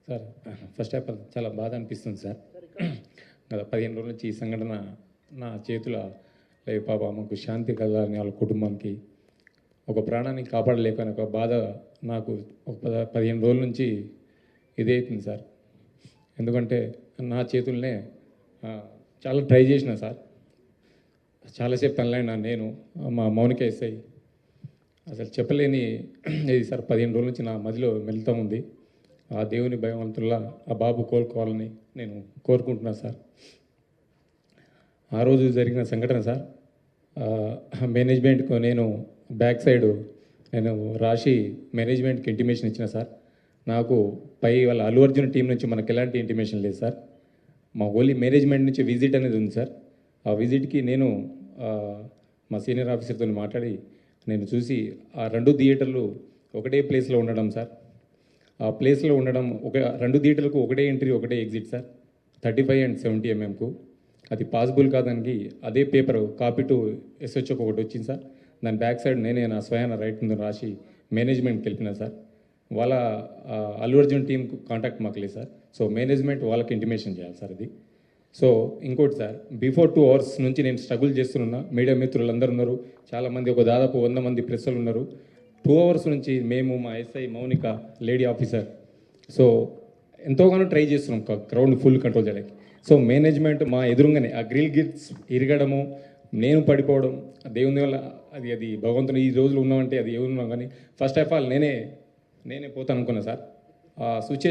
Sir first of all చాలా బాధ అనిపిస్తుంది సార్. గత 15 రోజుల నుంచి ఈ సంఘటన నా చేతుల లేదు పాప మాకు శాంతి కలగాలని వాళ్ళ కుటుంబానికి ఒక ప్రాణాన్ని కాపాడలేకపోయిన ఒక బాధ నాకు ఒక 15 రోజుల నుంచి ఇదే అవుతుంది సార్. ఎందుకంటే నా చేతుల్నే చాలా ట్రై చేసిన సార్, చాలాసేపు తనలైనా నేను మా మౌనిక ఎస్ఐ అసలు చెప్పలేని ఇది సార్. 15 రోజుల నుంచి నా మదిలో మెలుతా ఉంది. ఆ దేవుని భగవంతుల్లా ఆ బాబు కోలుకోవాలని నేను కోరుకుంటున్నాను సార్. ఆ రోజు జరిగిన సంఘటన సార్, మేనేజ్మెంట్కు నేను బ్యాక్ సైడ్ నేను రాసి మేనేజ్మెంట్కి ఇంటిమేషన్ ఇచ్చిన సార్. నాకు పై వాళ్ళ అల్లు అర్జున్ టీం నుంచి మనకు ఎలాంటి ఇంటిమేషన్ లేదు సార్. మా ఓన్లీ మేనేజ్మెంట్ నుంచి విజిట్ అనేది ఉంది సార్. ఆ విజిట్కి నేను మా సీనియర్ ఆఫీసర్తో మాట్లాడి నేను చూసి ఆ 2 థియేటర్లు ఒకటే ప్లేస్లో ఉండడం సార్. ఆ ప్లేస్లో ఉండడం 2 థియేటర్లకు ఒకటే ఎంట్రీ ఒకటే ఎగ్జిట్ సార్, 35 and 70 mm. అది పాసిబుల్ కాదానికి అదే పేపర్ కాపీ టు ఎస్హెచ్ఓకి ఒకటి వచ్చింది సార్. దాని బ్యాక్ సైడ్ నేనే నా స్వయాన రైట్ ముందు రాసి మేనేజ్మెంట్కి వెళ్ళిన సార్. వాళ్ళ అల్లు అర్జున్ టీంకు కాంటాక్ట్ మాకు లేదు సార్. సో మేనేజ్మెంట్ వాళ్ళకి ఇంటిమేషన్ చేయాలి సార్ అది. సో ఇంకోటి సార్, బిఫోర్ 2 hours నుంచి నేను స్ట్రగుల్ చేస్తున్నా. మీడియా మిత్రులు అందరూ ఉన్నారు, చాలామంది, ఒక దాదాపు 100 మంది ప్రెస్సులు ఉన్నారు. 2 hours నుంచి మేము మా SI Mounika lady officer so ఎంతోగానో ట్రై చేస్తున్నాం క్రౌడ్ ఫుల్ కంట్రోల్ చేయడానికి. సో మేనేజ్మెంట్ మా ఎదురుగానే ఆ గ్రిల్ గిట్స్ ఇరగడము, నేను పడిపోవడం, దేవుని వల్ల అది భగవంతుని ఈ రోజులు ఉన్నామంటే అది ఎవరున్నాం. కానీ ఫస్ట్ ఆఫ్ ఆల్ నేనే పోతాను అనుకున్నా సార్. ఆ సిచ్యువేషన్